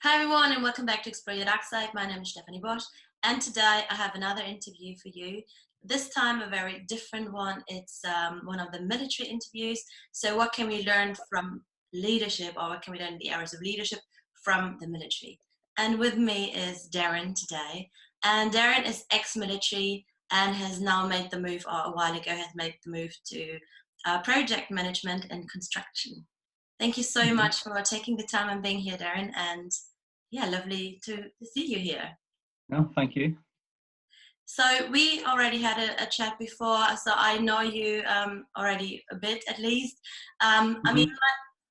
Hi everyone and welcome back to Explore Your Dark Side. My name is Stephanie Bosch and today I have another interview for you. This time a very different one. It's one of the military interviews. So what can we learn from leadership, or what can we learn in the areas of leadership from the military? And with me is Darren today. And Darren is ex-military and has now made the move, or a while ago has made the move to project management and construction. Thank you so much for taking the time and being here, Darren. And yeah, lovely to see you here. No, thank you. So we already had a chat before, so I know you already a bit at least. I mean,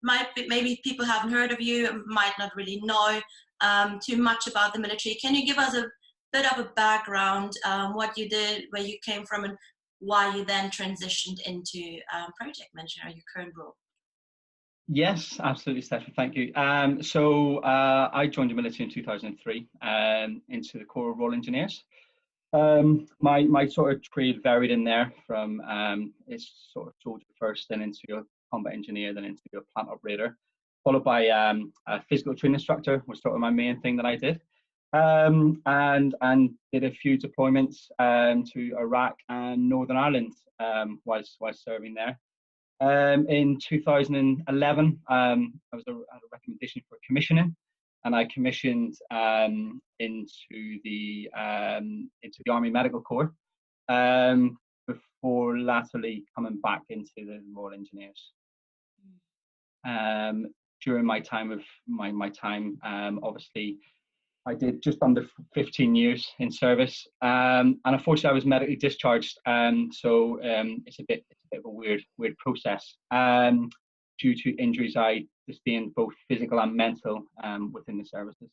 maybe people haven't heard of you, might not really know too much about the military. Can you give us a bit of a background, what you did, where you came from, and why you then transitioned into project management, or your current role? Yes, absolutely, Stephanie. Thank you. I joined the military in 2003 into the Corps of Royal Engineers. My sort of trade varied in there from it's sort of soldier first, then into a combat engineer, then into a plant operator, followed by a physical training instructor was sort of my main thing that I did, and did a few deployments to Iraq and Northern Ireland whilst serving there. In 2011, I had a recommendation for commissioning, and I commissioned into the Army Medical Corps before latterly coming back into the Royal Engineers. During my time obviously I did just under 15 years in service, and unfortunately I was medically discharged, so it's a bit of a weird process due to injuries I sustained, both physical and mental, within the services.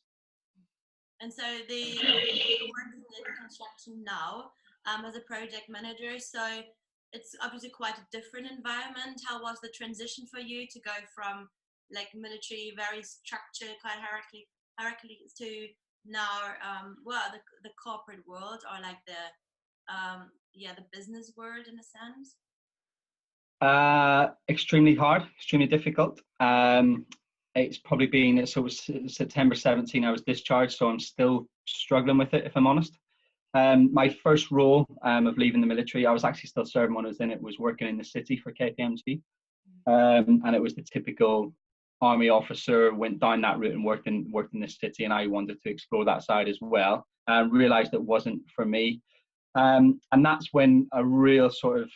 And so you're working in construction now as a project manager, so it's obviously quite a different environment. How was the transition for you to go from like military, very structured, quite hierarchy, to now the corporate world, or like the business world in a sense? Extremely hard, extremely difficult. It's probably been, so it was September 17 I was discharged, so I'm still struggling with it, if I'm honest. My first role of leaving the military, I was actually still serving when I was in it, was working in the city for KPMG, and it was the typical Army officer, went down that route and worked in the city, and I wanted to explore that side as well, and realized it wasn't for me. And that's when a real sort of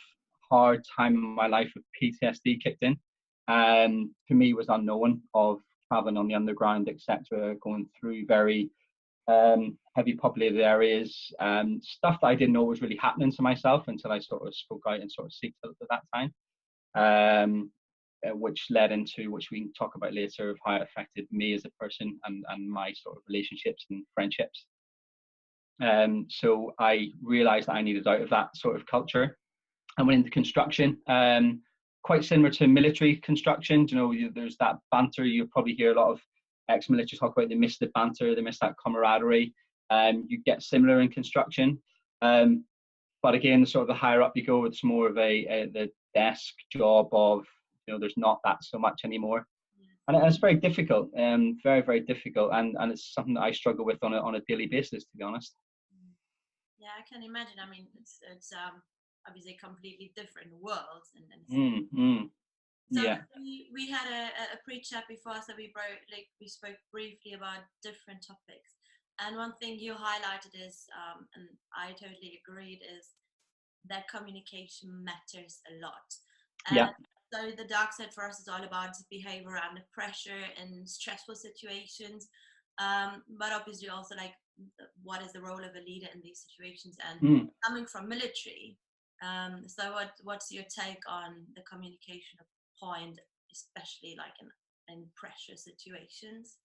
hard time in my life of PTSD kicked in. To me, was unknown, of traveling on the underground, etc., going through very heavy populated areas, stuff that I didn't know was really happening to myself until I sort of spoke out and sort of seeked help at that time. Which led into, which we can talk about later, of how it affected me as a person and my sort of relationships and friendships. So I realized that I needed out of that sort of culture. I went into construction, quite similar to military construction. You know, there's that banter. You'll probably hear a lot of ex-military talk about they miss the banter, they miss that camaraderie. You get similar in construction. But again, sort of the higher up you go, it's more of the desk job of, you know, there's not that so much anymore, and it's very difficult, very, very difficult, and it's something that I struggle with on a daily basis, to be honest. Yeah, I can imagine. I mean, it's obviously completely different worlds, So yeah. we had a pre-chat before, so we spoke briefly about different topics, and one thing you highlighted is, and I totally agreed, is that communication matters a lot. Yeah. So the dark side for us is all about behavior under pressure in stressful situations, but obviously also like what is the role of a leader in these situations, and coming from military. So what's your take on the communication point, especially like in pressure situations?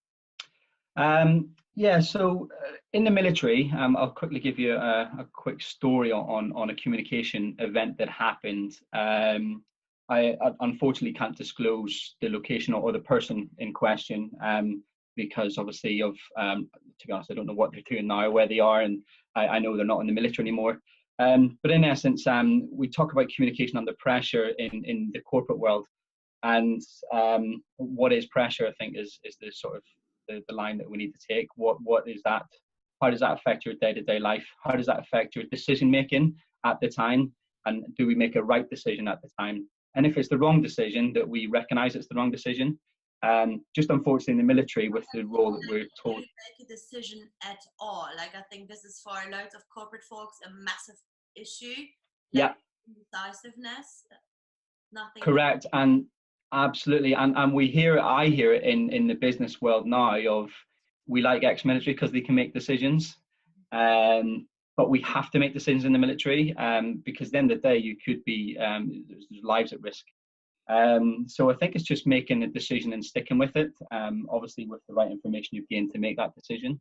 So in the military, I'll quickly give you a quick story on a communication event that happened. I unfortunately can't disclose the location or the person in question, because obviously of, to be honest, I don't know what they're doing now, where they are, and I know they're not in the military anymore. But in essence, we talk about communication under pressure in the corporate world, and what is pressure, I think, is the sort of the line that we need to take. What is that? How does that affect your day-to-day life? How does that affect your decision making at the time? And do we make a right decision at the time? And if it's the wrong decision, that we recognize it's the wrong decision. Just unfortunately in the military, with the role that we're told, make a decision at all. Like, I think this is for loads of corporate folks a massive issue. Yeah, decisiveness, nothing. correct. And absolutely, and I hear it in the business world now of, we like ex-military because they can make decisions, but we have to make decisions in the military, because at the end of the day you could be, there's lives at risk. So I think it's just making a decision and sticking with it, obviously with the right information you've gained to make that decision.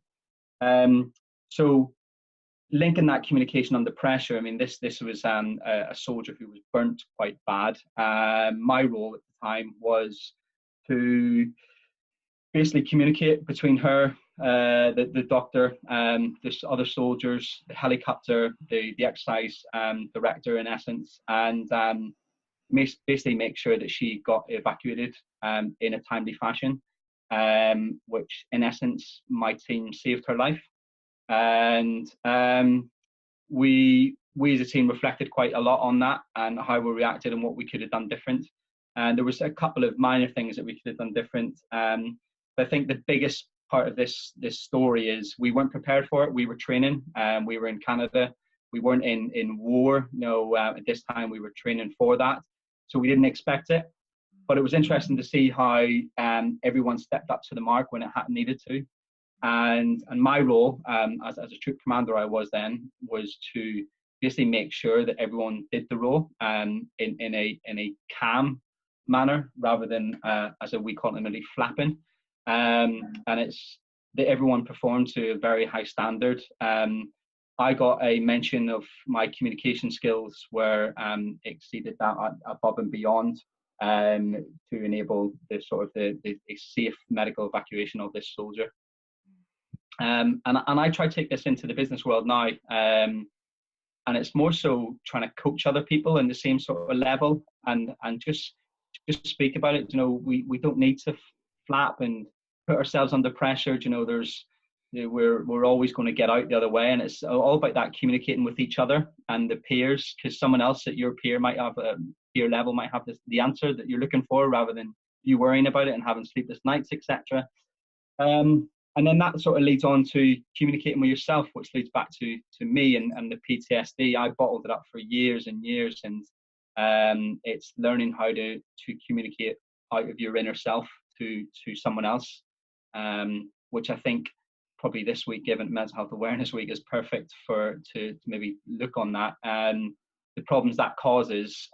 So linking that communication under pressure, I mean, this was a soldier who was burnt quite bad. My role at the time was to basically communicate between her, the doctor, this other soldiers, the helicopter, the exercise director in essence, and basically make sure that she got evacuated in a timely fashion, which in essence my team saved her life. And we as a team reflected quite a lot on that and how we reacted and what we could have done different. And there was a couple of minor things that we could have done different. But I think the biggest part of this story is we weren't prepared for it. We were training, we were in Canada. We weren't in war. No, at this time we were training for that. So we didn't expect it. But it was interesting to see how everyone stepped up to the mark when it needed to. And my role as a troop commander I was then was to basically make sure that everyone did the role in a calm manner rather than as we call it, really flapping. And it's that everyone performed to a very high standard. I got a mention of my communication skills where exceeded that above and beyond to enable the sort of the safe medical evacuation of this soldier. And I try to take this into the business world now, and it's more so trying to coach other people in the same sort of level and just speak about it. You know, we don't need to flap and put ourselves under pressure. You know, we're always going to get out the other way, and it's all about that communicating with each other and the peers, because someone else at your peer might have peer level might have the answer that you're looking for, rather than you worrying about it and having sleepless nights, etc. And then that sort of leads on to communicating with yourself, which leads back to me and the PTSD. I bottled it up for years and years, and it's learning how to communicate out of your inner self to someone else, which I think probably this week, given Mental Health Awareness Week, is perfect to maybe look on that. The problems that causes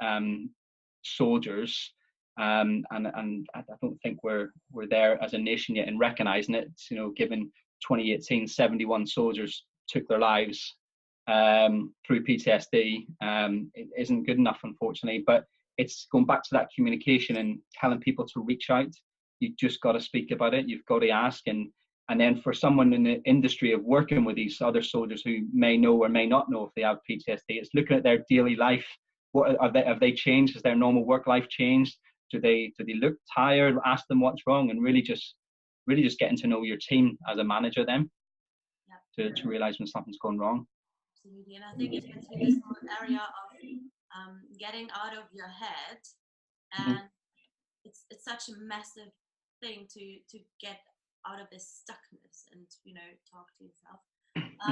soldiers. And I don't think we're there as a nation yet in recognizing it. You know, given 2018, 71 soldiers took their lives through PTSD. It isn't good enough, unfortunately. But it's going back to that communication and telling people to reach out. You just got to speak about it. You've got to ask, and then for someone in the industry of working with these other soldiers who may know or may not know if they have PTSD, it's looking at their daily life. What have they changed? Has their normal work life changed? Do they look tired? Ask them what's wrong, and really just getting to know your team as a manager then, to realize when something's gone wrong. Absolutely, and I think it's this whole area of getting out of your head, and it's such a massive thing to get out of this stuckness and talk to yourself.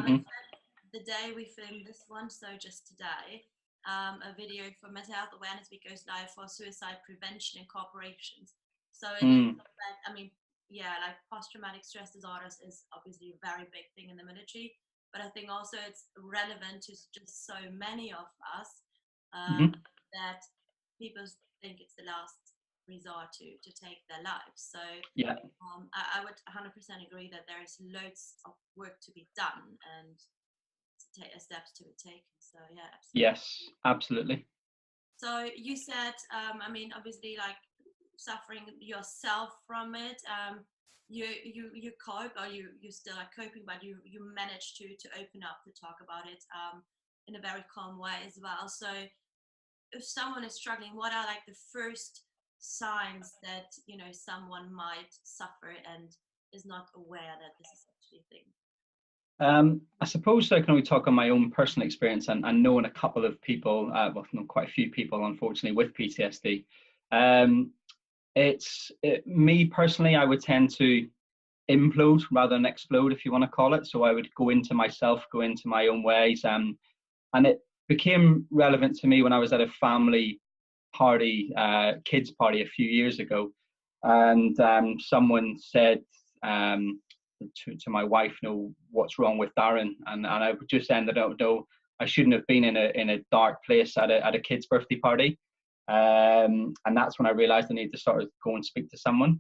In fact, the day we filmed this one, so just today, a video for Mental Health Awareness Week goes live for suicide prevention in corporations. So it is, I mean, like post-traumatic stress disorders is obviously a very big thing in the military, but I think also it's relevant to just so many of us that people think it's the last resort to take their lives. So I would 100% agree that there is loads of work to be done and steps to be taken. So absolutely. Yes, absolutely. So you said, I mean, obviously, like suffering yourself from it, you cope, or you still are coping, but you manage to open up to talk about it in a very calm way as well. So if someone is struggling, what are like the first signs that someone might suffer, and is not aware that this is actually a thing? I suppose I can only talk on my own personal experience and knowing a couple of people, well, no, quite a few people, unfortunately, with PTSD. Me personally, I would tend to implode rather than explode, if you want to call it. So I would go into myself, go into my own ways. And it became relevant to me when I was at a family party, kids party a few years ago. And someone said, to my wife, what's wrong with Darren? And I just ended up, no, I shouldn't have been in a dark place at a kid's birthday party. And that's when I realized I need to sort of go and speak to someone.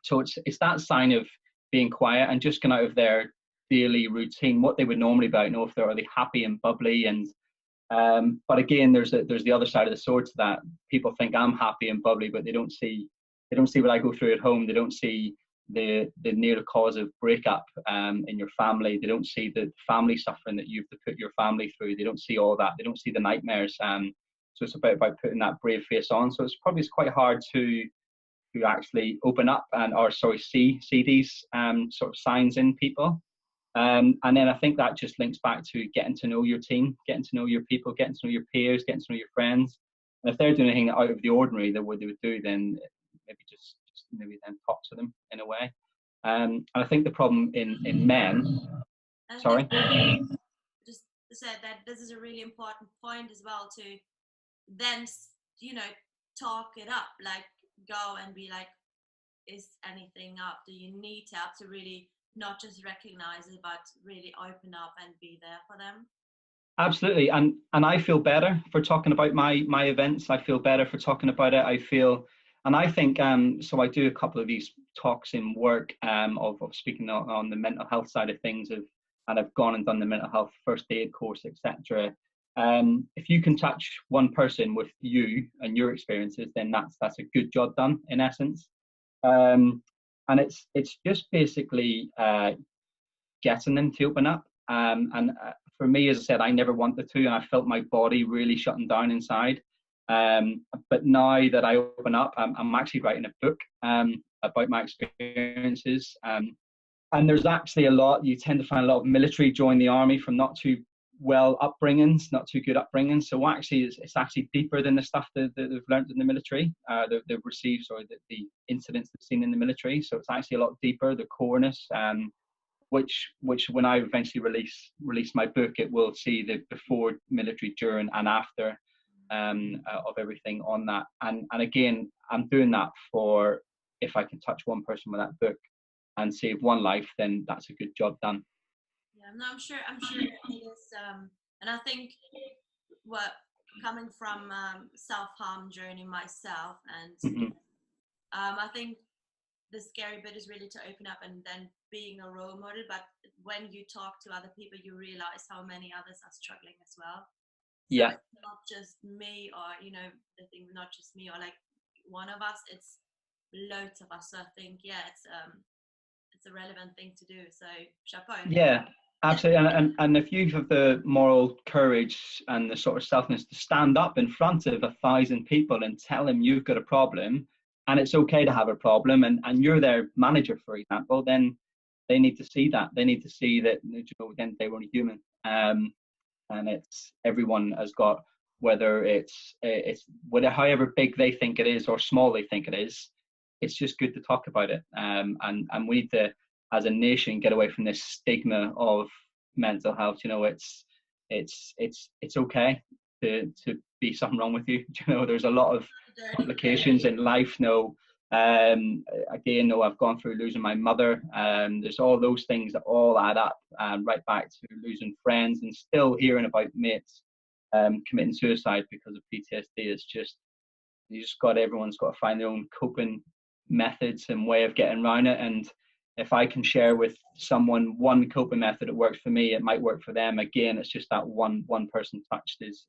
So it's that sign of being quiet and just going out of their daily routine, what they would normally be, if they're really happy and bubbly. And but again, there's the other side of the sword to that. People think I'm happy and bubbly, but they don't see what I go through at home. They don't see the near cause of breakup in your family. They don't see the family suffering that you have to put your family through. They don't see all that. They don't see the nightmares. So it's about putting that brave face on. So it's quite hard to actually open up see these sort of signs in people. And then I think that just links back to getting to know your team, getting to know your people, getting to know your peers, getting to know your friends. And if they're doing anything out of the ordinary that what they would do, then maybe just maybe then talk to them in a way. And I think the problem in men. Sorry. Just said that this is a really important point as well, to then talk it up, like go and be like, is anything up? Do you need help? To really not just recognize it, but really open up and be there for them. Absolutely. And I feel better for talking about my events. I feel better for talking about it. And I think, so I do a couple of these talks in work of speaking on the mental health side of things, and I've gone and done the mental health first aid course, etc. If you can touch one person with you and your experiences, then that's a good job done, in essence. And it's just basically getting them to open up. And for me, as I said, I never wanted to, and I felt my body really shutting down inside. But now that I open up, I'm actually writing a book about my experiences. And there's actually you tend to find a lot of military join the army from not too well upbringings, not too good upbringings. So actually, it's actually deeper than the stuff that they've learned in the military, they've received, or the incidents they've seen in the military. So it's actually a lot deeper, the coreness, which when I eventually release my book, it will see the before military, during, and after of everything on that. And again, I'm doing that for, if I can touch one person with that book and save one life, then that's a good job done. Yeah, no, I'm sure it is. And I think coming from self-harm journey myself, and I think the scary bit is really to open up and then being a role model. But when you talk to other people, you realize how many others are struggling as well. So yeah, it's not just me, or the thing, not just me or like one of us. It's loads of us. So I think it's a relevant thing to do. So chapeau. Yeah, absolutely. And if you have the moral courage and the sort of selfness to stand up in front of 1,000 people and tell them you've got a problem, and it's okay to have a problem, and you're their manager, for example, then they need to see that. They need to see that, again, they were only human. And it's, everyone has got, whether it's however big they think it is or small they think it is, it's just good to talk about it. And we need to, as a nation, get away from this stigma of mental health. It's okay to be something wrong with you. There's a lot of complications in life. Again, I've gone through losing my mother. There's all those things that all add up, right back to losing friends, and still hearing about mates committing suicide because of PTSD. It's just, everyone's got to find their own coping methods and way of getting around it. And if I can share with someone one coping method that works for me, it might work for them. Again, it's just that one person touched is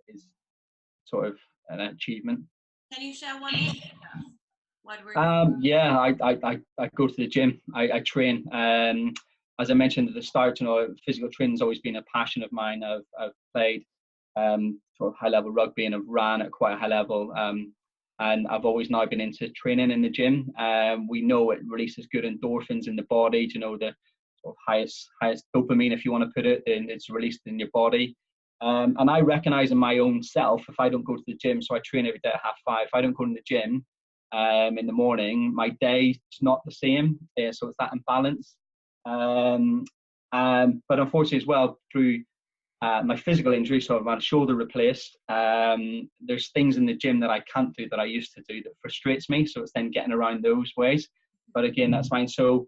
sort of an achievement. Can you share one? Yeah, I go to the gym. I train. As I mentioned at the start, physical training has always been a passion of mine. I've played sort of high level rugby, and I've ran at quite a high level. and I've always now been into training in the gym. We know it releases good endorphins in the body, you know, the sort of highest dopamine, if you want to put it, and it's released in your body. And I recognize in my own self, if I don't go to the gym, so I train every day at 5:30, if I don't go to the gym in the morning, my day's not the same. So it's that imbalance. But unfortunately as well, through my physical injury, so I've had a shoulder replaced, there's things in the gym that I can't do that I used to do that frustrates me. So it's then getting around those ways. But again, that's fine. So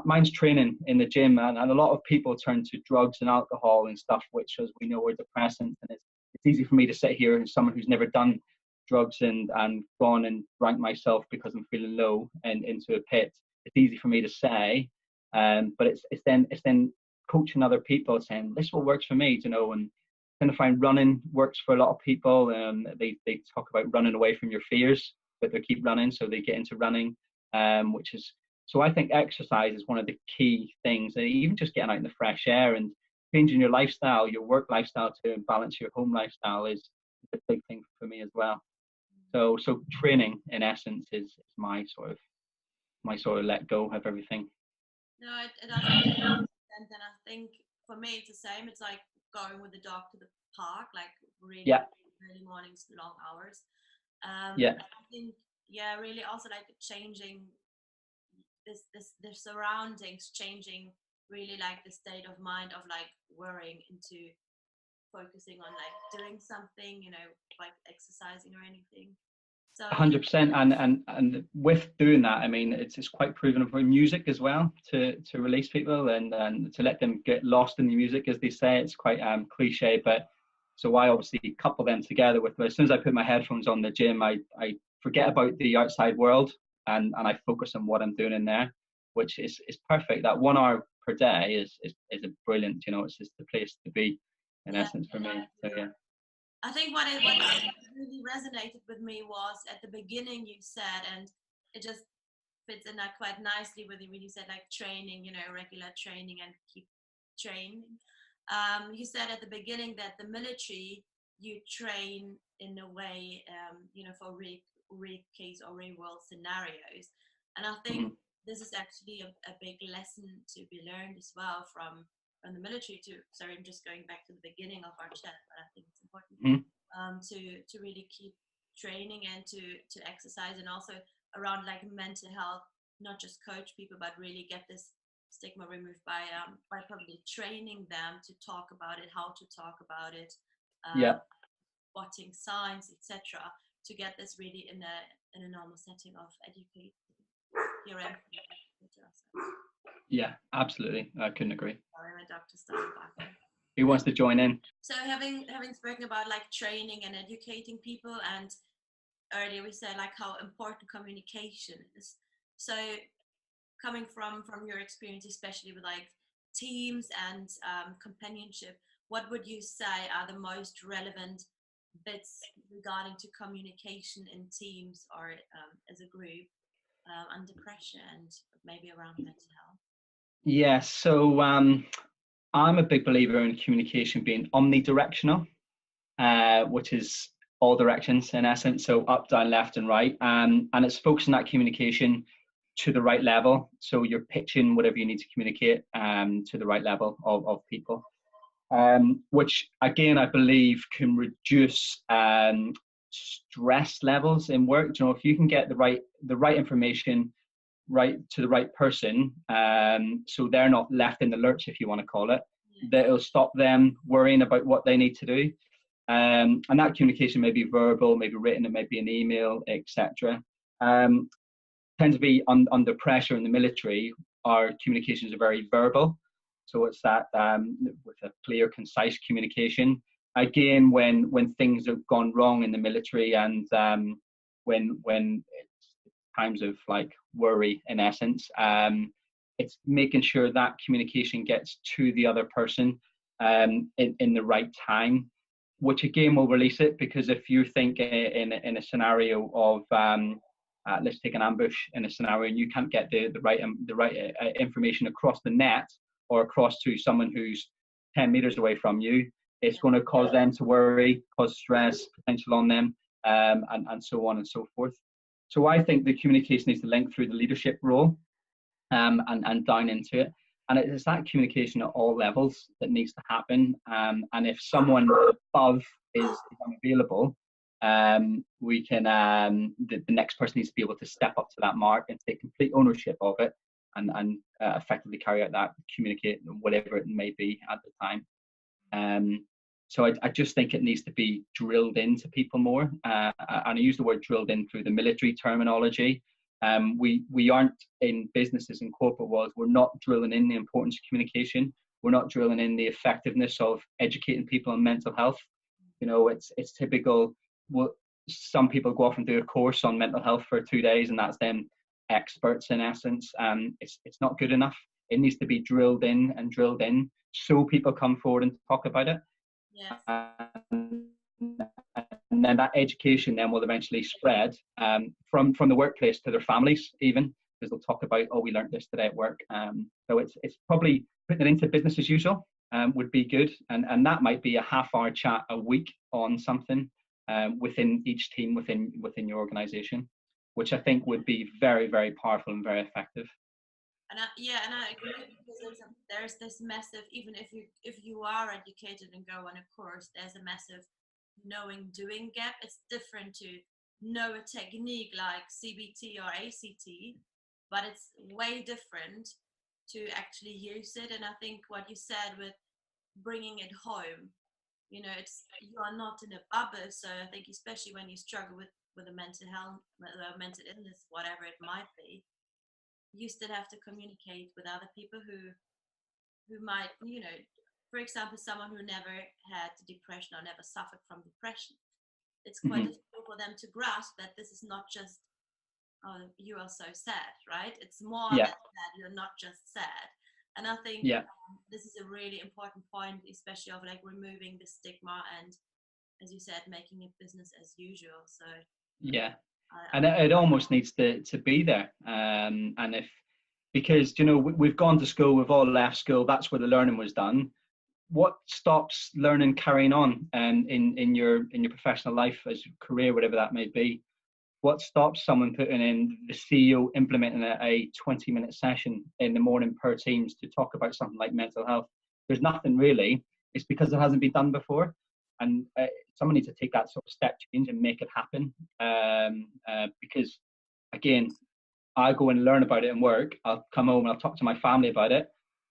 mine's training in the gym, and a lot of people turn to drugs and alcohol and stuff, which, as we know, are depressants. And it's easy for me to sit here as someone who's never done drugs and gone and drank myself because I'm feeling low and into a pit. It's easy for me to say, but it's then coaching other people, saying this is what works for me, you know, and kind of find running works for a lot of people. They talk about running away from your fears, but they keep running, so they get into running, which is. So I think exercise is one of the key things, and even just getting out in the fresh air and changing your lifestyle, your work lifestyle, to balance your home lifestyle is a big thing for me as well. So training in essence is my sort of let go of everything. No, it does make sense, and I think for me it's the same. It's like going with the dog to the park, like really early mornings, long hours. I think really also like changing the surroundings, changing really like the state of mind of like worrying into focusing on like doing something, you know, like exercising or anything. So 100%, and with doing that, I mean, it's quite proven for music as well to release people and to let them get lost in the music, as they say. It's quite cliche, but so I obviously couple them together with, as soon as I put my headphones on the gym, I forget about the outside world and I focus on what I'm doing in there, which is perfect. That 1 hour per day is a brilliant, you know, it's just the place to be in essence for me. So yeah. I think what really resonated with me was at the beginning you said, and it just fits in that quite nicely with when you said like training, you know, regular training and keep training. You said at the beginning that the military, you train in a way, you know, for real case or real world scenarios. And I think this is actually a big lesson to be learned as well from the military too. Sorry, I'm just going back to the beginning of our chat, but I think it's important to really keep training and to exercise, and also around like mental health, not just coach people, but really get this stigma removed by probably training them to talk about it, how to talk about it, spotting signs, etc., to get this really in a normal setting of educating your ourselves. Yeah, absolutely. I couldn't agree. Sorry, my doctor's starting back. Who wants to join in? So having spoken about like training and educating people, and earlier we said like how important communication is. So coming from your experience, especially with like teams and companionship, what would you say are the most relevant bits regarding to communication in teams or as a group under pressure and maybe around mental health? Yeah, so I'm a big believer in communication being omnidirectional, which is all directions in essence, so up, down, left and right, and it's focusing that communication to the right level, so you're pitching whatever you need to communicate to the right level of people, which again I believe can reduce stress levels in work. You know, if you can get the right information right to the right person, so they're not left in the lurch, if you want to call it, that'll stop them worrying about what they need to do. And that communication may be verbal, maybe written, it may be an email, etc. Tends to be under pressure in the military. Our communications are very verbal, so it's that with a clear, concise communication. Again, when things have gone wrong in the military, and when it's times of like worry in essence, it's making sure that communication gets to the other person in the right time, which again will release it, because if you think in a scenario of let's take an ambush in a scenario, and you can't get the right information across the net or across to someone who's 10 meters away from you, it's going to cause them to worry, cause stress potential on them, and so on and so forth. So I think the communication needs to link through the leadership role, and down into it. And it's that communication at all levels that needs to happen. And if someone above is unavailable, we can, the next person needs to be able to step up to that mark and take complete ownership of it, and effectively carry out that, communicate, whatever it may be at the time. So I just think it needs to be drilled into people more. And I use the word drilled in through the military terminology. We aren't, in businesses and corporate world, we're not drilling in the importance of communication. We're not drilling in the effectiveness of educating people on mental health. You know, it's typical. Well, some people go off and do a course on mental health for 2 days, and that's them experts in essence. It's not good enough. It needs to be drilled in so people come forward and talk about it. Yes. And then that education then will eventually spread from the workplace to their families, even, because they'll talk about, oh, we learned this today at work. So it's probably putting it into business as usual would be good, and that might be a half-hour chat a week on something within each team within your organization, which I think would be very, very powerful and very effective. And I agree, because there's this massive, even if you are educated and go on a course, there's a massive knowing doing gap. It's different to know a technique like CBT or ACT, but it's way different to actually use it. And I think what you said with bringing it home, you know, you are not in a bubble. So I think especially when you struggle with a mental health, mental illness, whatever it might be, you still have to communicate with other people who might, you know, for example, someone who never had depression or never suffered from depression. It's quite difficult for them to grasp that this is not just, oh, you are so sad, right? It's more than that, you're not just sad. And I think this is a really important point, especially of like removing the stigma and, as you said, making it business as usual. So and it almost needs to be there. And because, you know, we've gone to school, we've all left school, that's where the learning was done. What stops learning carrying on in your professional life, as your career, whatever that may be? What stops someone putting in, the CEO implementing a 20-minute session in the morning per Teams to talk about something like mental health? There's nothing really. It's because it hasn't been done before. And someone needs to take that sort of step change and make it happen. Because, again, I go and learn about it in work. I'll come home and I'll talk to my family about it.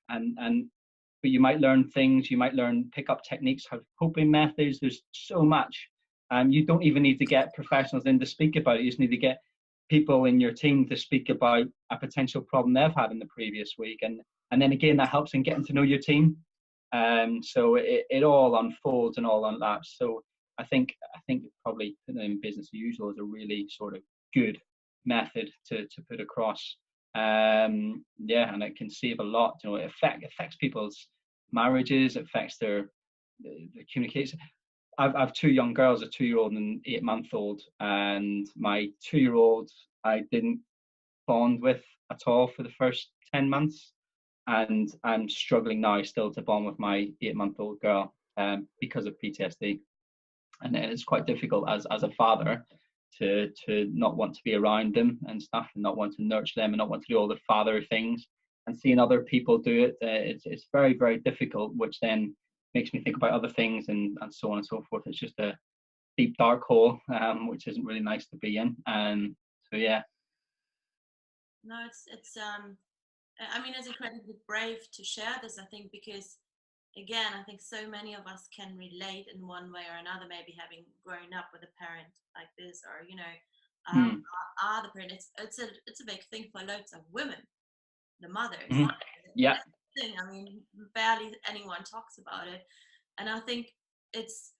But you might learn things, you might pick up techniques, have coping methods. There's so much. You don't even need to get professionals in to speak about it. You just need to get people in your team to speak about a potential problem they've had in the previous week. And then again, that helps in getting to know your team. So it all unfolds and all unlaps. So I think probably putting in business as usual is a really sort of good method to put across. And it can save a lot. You know, it affects people's marriages, it affects their communication. I've 2 young girls, a 2-year-old and an 8-month-old, and my 2-year-old I didn't bond with at all for the first 10 months, and I'm struggling now still to bond with my 8-month-old girl because of PTSD, and it's quite difficult as a father to not want to be around them and stuff, and not want to nurture them and not want to do all the father things, and seeing other people do it, it's very, very difficult, which then makes me think about other things and so on and so forth. It's just a deep dark hole, which isn't really nice to be in. So yeah. No, it's I mean, it's incredibly brave to share this, I think, because again, I think so many of us can relate in one way or another, maybe having grown up with a parent like this, or, you know, are the parent. It's a big thing for loads of women, the mothers. Yeah. Thing. I mean, barely anyone talks about it, and I think it's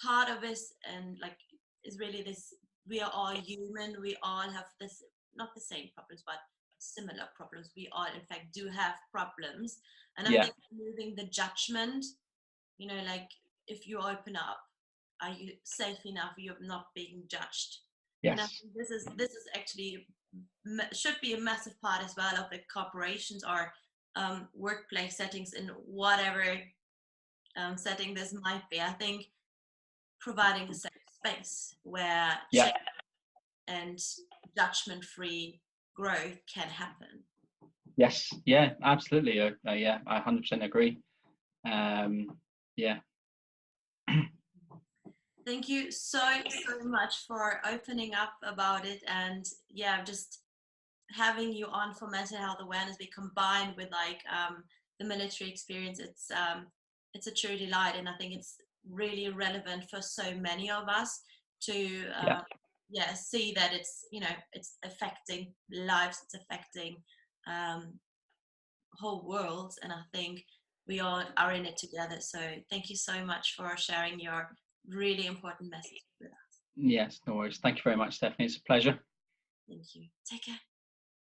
part of this, and like, is really this: we are all human. We all have this, not the same problems, but similar problems. We all, in fact, do have problems, and I think moving the judgment, you know, like if you open up, are you safe enough? You're not being judged. Yes. And I think this is actually should be a massive part as well of the corporations or workplace settings, in whatever setting this might be. I think providing a safe space where Yeah. change and judgment-free growth can happen. Yes. Yeah. Absolutely. Yeah. I 100% agree. Yeah. Thank you so much for opening up about it, and yeah, just having you on for mental health awareness be combined with like the military experience. It's a true delight, and I think it's really relevant for so many of us to see that it's, you know, it's affecting lives, it's affecting whole worlds, and I think we all are in it together. So thank you so much for sharing your really important message with us. Yes. No worries. Thank you very much, Stephanie. It's a pleasure. Thank you. Take care.